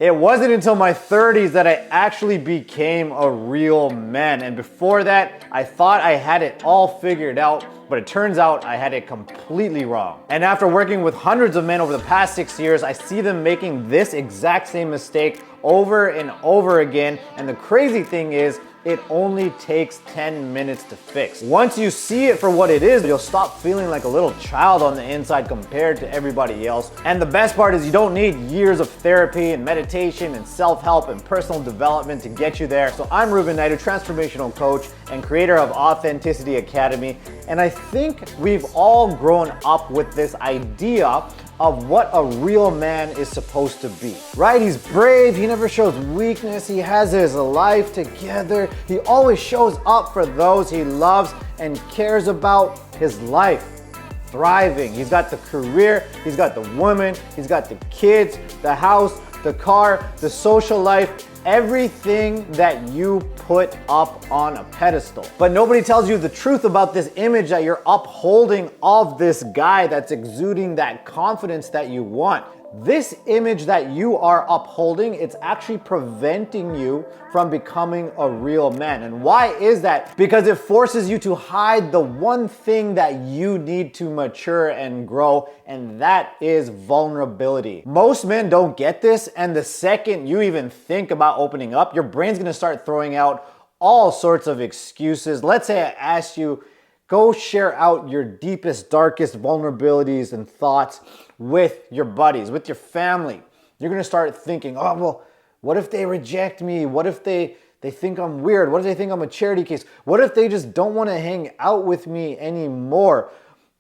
It wasn't until my 30s that I actually became a real man. And before that, I thought I had it all figured out, but it turns out I had it completely wrong. And after working with hundreds of men over the past 6 years, I see them making this exact same mistake over and over again. And the crazy thing is, it only takes 10 minutes to fix. Once you see it for what it is, you'll stop feeling like a little child on the inside compared to everybody else. And the best part is you don't need years of therapy and meditation and self-help and personal development to get you there. So I'm Rubin, Naidu, transformational coach and creator of Authenticity Academy. And I think we've all grown up with this idea of what a real man is supposed to be, right? He's brave, he never shows weakness, he has his life together, he always shows up for those he loves and cares about. His life thriving. He's got the career, he's got the woman, he's got the kids, the house, the car, the social life, everything that you put up on a pedestal. But nobody tells you the truth about this image that you're upholding of this guy that's exuding that confidence that you want. This image that you are upholding, it's actually preventing you from becoming a real man. And why is that? Because it forces you to hide the one thing that you need to mature and grow, and that is vulnerability. Most men don't get this, and the second you even think about opening up, your brain's gonna start throwing out all sorts of excuses. Let's say I asked you, go share out your deepest, darkest vulnerabilities and thoughts with your buddies, with your family. You're gonna start thinking, oh, well, what if they reject me? What if they think I'm weird? What if they think I'm a charity case? What if they just don't wanna hang out with me anymore?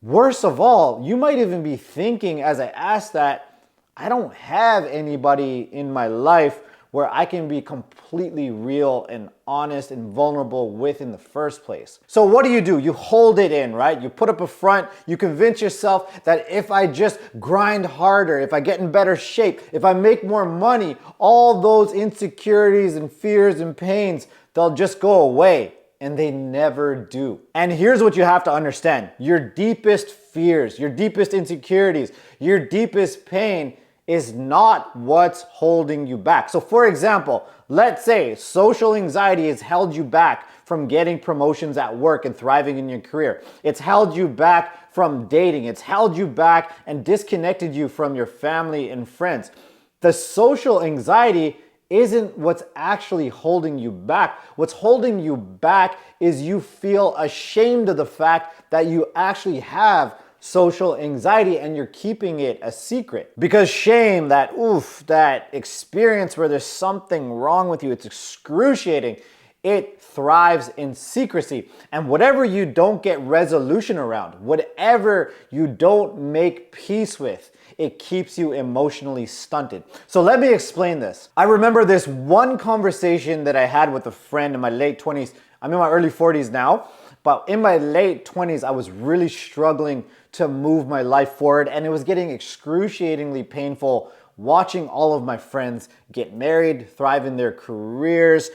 Worst of all, you might even be thinking as I ask that, I don't have anybody in my life where I can be completely real and honest and vulnerable with in the first place. So what do? You hold it in, right? You put up a front, you convince yourself that if I just grind harder, if I get in better shape, if I make more money, all those insecurities and fears and pains, they'll just go away. And they never do. And here's what you have to understand. Your deepest fears, your deepest insecurities, your deepest pain is not what's holding you back. So for example, let's say social anxiety has held you back from getting promotions at work and thriving in your career. It's held you back from dating. It's held you back and disconnected you from your family and friends. The social anxiety isn't what's actually holding you back. What's holding you back is you feel ashamed of the fact that you actually have social anxiety and you're keeping it a secret. Because shame, that experience where there's something wrong with you, it's excruciating. It thrives in secrecy. And whatever you don't get resolution around, whatever you don't make peace with, it keeps you emotionally stunted. So let me explain this. I remember this one conversation that I had with a friend in my late 20s. I'm in my early 40s now, but in my late 20s, I was really struggling to move my life forward, and it was getting excruciatingly painful watching all of my friends get married, thrive in their careers,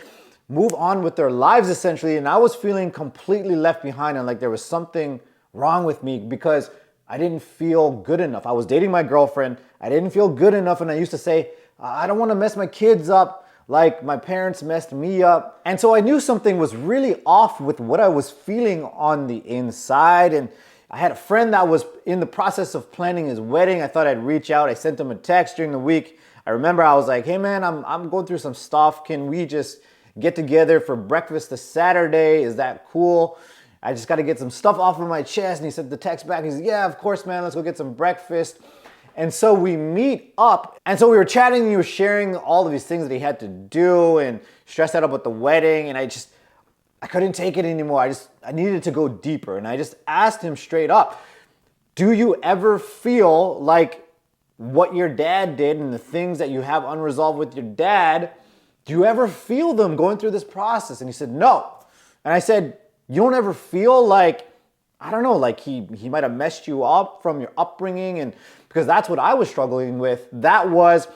move on with their lives essentially, and I was feeling completely left behind and like there was something wrong with me because I didn't feel good enough. I was dating my girlfriend, I didn't feel good enough, and I used to say, I don't want to mess my kids up like my parents messed me up. And so I knew something was really off with what I was feeling on the inside. And I had a friend that was in the process of planning his wedding. I thought I'd reach out. I sent him a text during the week. I remember I was like, hey man, I'm going through some stuff. Can we just get together for breakfast this Saturday? Is that cool? I just got to get some stuff off of my chest. And he sent the text back. He said, yeah, of course, man. Let's go get some breakfast. And so we meet up. And so we were chatting and he was sharing all of these things that he had to do and stressed out about the wedding. And I couldn't take it anymore. I needed to go deeper. And I just asked him straight up, do you ever feel like what your dad did and the things that you have unresolved with your dad, do you ever feel them going through this process? And he said, no. And I said, you don't ever feel like, I don't know, like he might have messed you up from your upbringing? And because that's what I was struggling with. That was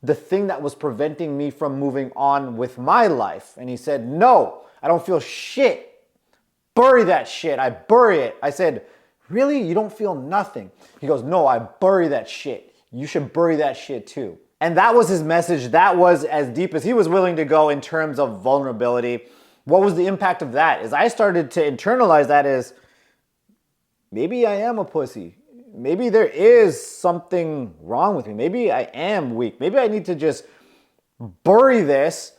the thing that was preventing me from moving on with my life. And he said, no, I don't feel shit. Bury that shit. I bury it. I said, really? You don't feel nothing? He goes, no, I bury that shit. You should bury that shit too. And that was his message. That was as deep as he was willing to go in terms of vulnerability. What was the impact of that? Is I started to internalize that as maybe I am a pussy. Maybe there is something wrong with me. Maybe I am weak. Maybe I need to just bury this,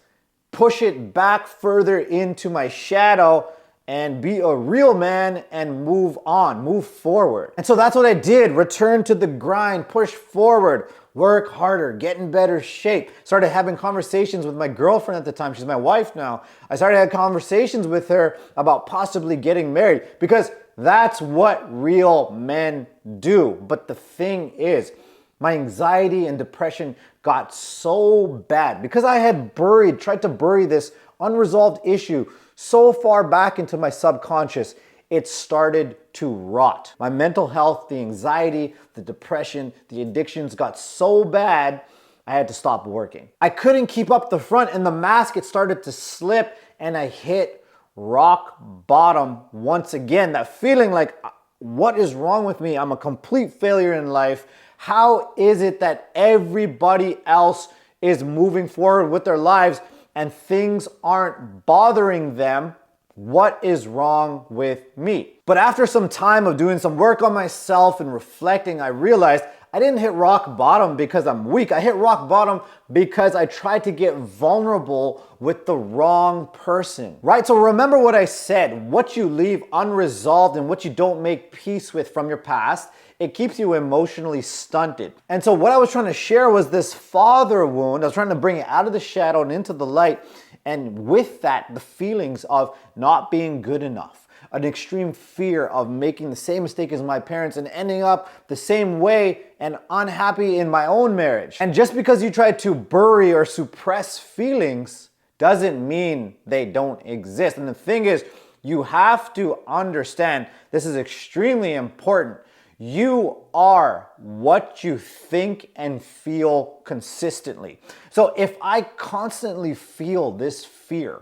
push it back further into my shadow, and be a real man and move on, move forward. And so that's what I did. Return to the grind, push forward, work harder, get in better shape. Started having conversations with my girlfriend at the time. She's my wife now. I started having conversations with her about possibly getting married because that's what real men do. But the thing is, my anxiety and depression got so bad because I had tried to bury this unresolved issue so far back into my subconscious, it started to rot. My mental health, the anxiety, the depression, the addictions got so bad, I had to stop working. I couldn't keep up the front and the mask, it started to slip and I hit rock bottom once again. That feeling like, what is wrong with me? I'm a complete failure in life. How is it that everybody else is moving forward with their lives and things aren't bothering them? What is wrong with me? But after some time of doing some work on myself and reflecting, I realized I didn't hit rock bottom because I'm weak. I hit rock bottom because I tried to get vulnerable with the wrong person, right? So remember what I said, what you leave unresolved and what you don't make peace with from your past, it keeps you emotionally stunted. And so what I was trying to share was this father wound. I was trying to bring it out of the shadow and into the light. And with that, the feelings of not being good enough, an extreme fear of making the same mistake as my parents and ending up the same way and unhappy in my own marriage. And just because you try to bury or suppress feelings doesn't mean they don't exist. And the thing is, you have to understand, this is extremely important. You are what you think and feel consistently. So if I constantly feel this fear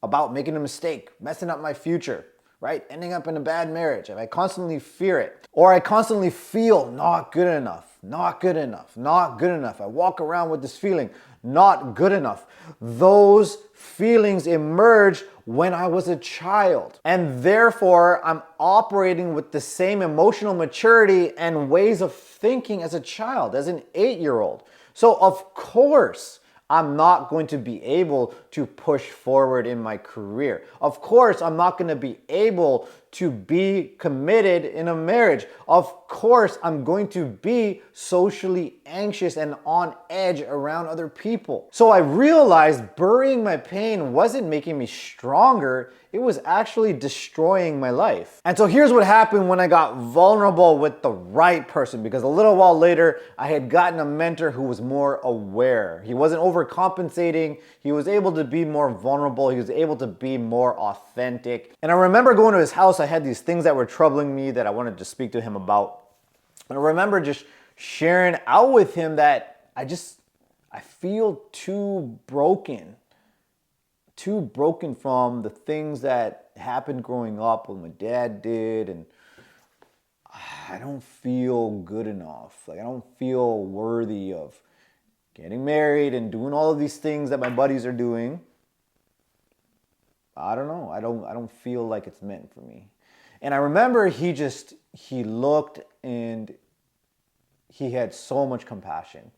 about making a mistake, messing up my future, right? Ending up in a bad marriage, if I constantly fear it, or I constantly feel not good enough, not good enough, not good enough. I walk around with this feeling, not good enough. Those feelings emerge when I was a child. And therefore, I'm operating with the same emotional maturity and ways of thinking as a child, as an 8-year-old. So of course, I'm not going to be able to push forward in my career. Of course, I'm not going to be able to be committed in a marriage. Of course, I'm going to be socially anxious and on edge around other people. So I realized burying my pain wasn't making me stronger. It was actually destroying my life. And so here's what happened when I got vulnerable with the right person, because a little while later, I had gotten a mentor who was more aware. He wasn't overcompensating. He was able to be more vulnerable. He was able to be more authentic. And I remember going to his house. I had these things that were troubling me that I wanted to speak to him about. And I remember just sharing out with him that I feel too broken from the things that happened growing up, what my dad did, and I don't feel good enough. Like I don't feel worthy of getting married and doing all of these things that my buddies are doing. I don't know. I don't feel like it's meant for me. And I remember he looked and he had so much compassion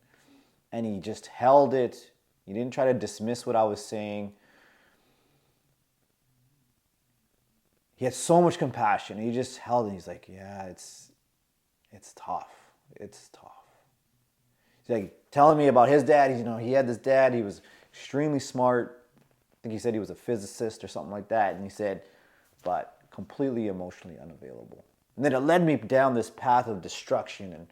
and he just held it. He didn't try to dismiss what I was saying. He had so much compassion. He just held it. He's like, yeah, it's tough. It's tough. He's like telling me about his dad. He had this dad. He was extremely smart. I think he said he was a physicist or something like that. And he said, but completely emotionally unavailable. And then it led me down this path of destruction and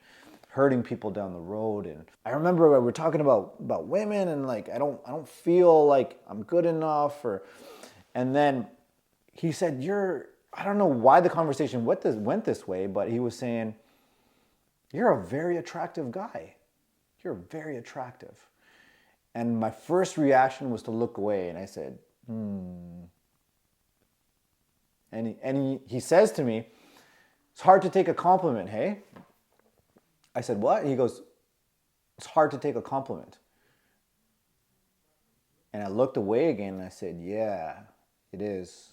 hurting people down the road. And I remember we were talking about women and like, I don't feel like I'm good enough. And then he said, I don't know why the conversation went this way, but he was saying, you're a very attractive guy. You're very attractive. And my first reaction was to look away. And I said, And he says to me, it's hard to take a compliment, hey? I said, what? He goes, It's hard to take a compliment. And I looked away again and I said, yeah, it is.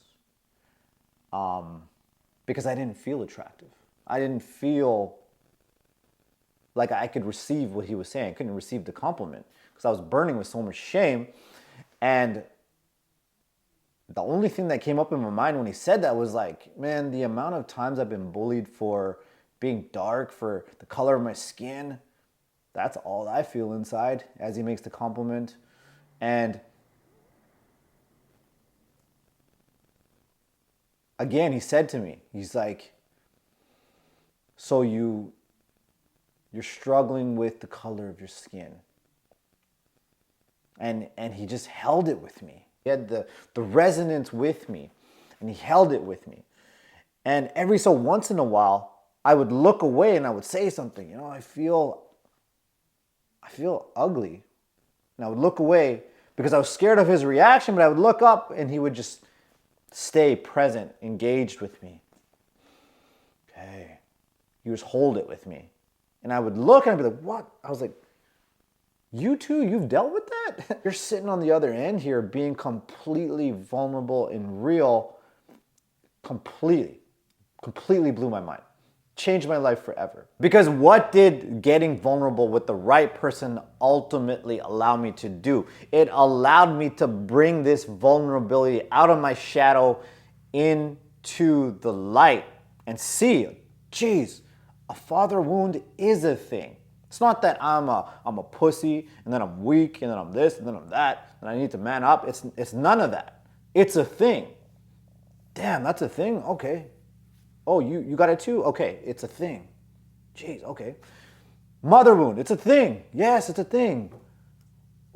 Because I didn't feel attractive. I didn't feel like I could receive what he was saying. I couldn't receive the compliment because I was burning with so much shame. And the only thing that came up in my mind when he said that was like, man, the amount of times I've been bullied for being dark, for the color of my skin, that's all I feel inside as he makes the compliment. And again, he said to me, he's like, so you're struggling with the color of your skin. And he just held it with me. He had the resonance with me, and he held it with me. And every so once in a while, I would look away and I would say something, you know, I feel ugly. And I would look away because I was scared of his reaction, but I would look up and he would just stay present, engaged with me. Okay. He would just hold it with me. And I would look and I'd be like, what? I was like, you too, you've dealt with that? You're sitting on the other end here being completely vulnerable and real. Completely blew my mind. Changed my life forever. Because what did getting vulnerable with the right person ultimately allow me to do? It allowed me to bring this vulnerability out of my shadow into the light and see, geez, a father wound is a thing. It's not that I'm a pussy and then I'm weak and then I'm this and then I'm that and I need to man up. It's none of that. It's a thing. Damn, that's a thing? Okay. Oh, you got it too? Okay, it's a thing. Jeez, okay. Mother wound, it's a thing. Yes, it's a thing.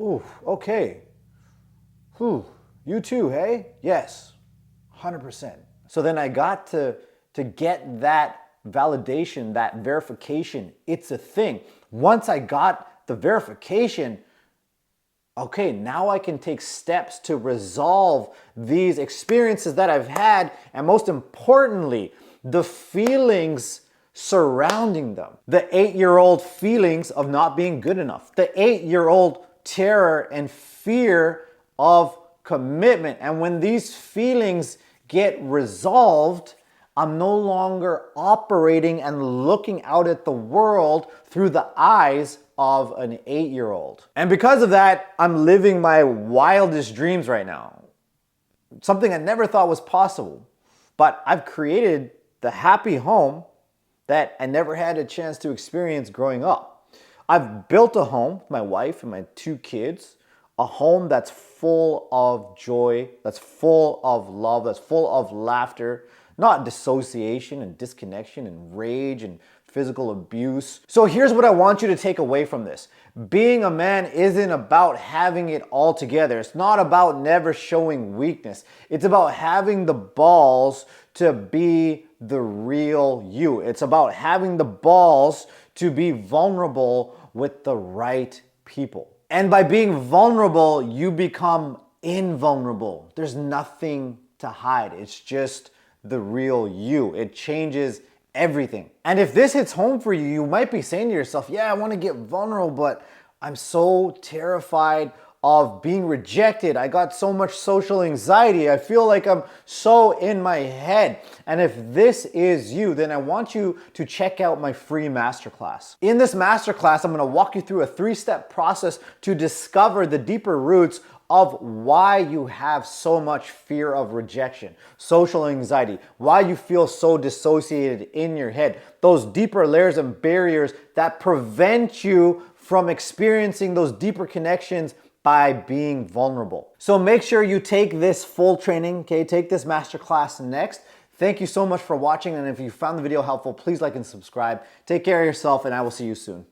Ooh, okay. Whew, you too, hey? Yes, 100%. So then I got to get that validation, that verification. It's a thing. Once I got the verification, okay, now I can take steps to resolve these experiences that I've had, and most importantly, the feelings surrounding them. The 8-year-old feelings of not being good enough. The 8-year-old terror and fear of commitment. And when these feelings get resolved, I'm no longer operating and looking out at the world through the eyes of an 8-year-old. And because of that, I'm living my wildest dreams right now. Something I never thought was possible. But I've created the happy home that I never had a chance to experience growing up. I've built a home with my wife and my 2 kids, a home that's full of joy, that's full of love, that's full of laughter, not dissociation and disconnection and rage and physical abuse. So here's what I want you to take away from this. Being a man isn't about having it all together. It's not about never showing weakness. It's about having the balls to be the real you. It's about having the balls to be vulnerable with the right people. And by being vulnerable, you become invulnerable. There's nothing to hide. It's just the real you. It changes everything. And if this hits home for you, you might be saying to yourself, yeah, I want to get vulnerable, but I'm so terrified of being rejected. I got so much social anxiety. I feel like I'm so in my head. And if this is you, then I want you to check out my free masterclass. In this masterclass, I'm going to walk you through a 3-step process to discover the deeper roots of why you have so much fear of rejection, social anxiety, why you feel so dissociated in your head, those deeper layers and barriers that prevent you from experiencing those deeper connections by being vulnerable. So make sure you take this full training, okay? Take this masterclass next. Thank you so much for watching, and if you found the video helpful, please like and subscribe. Take care of yourself, and I will see you soon.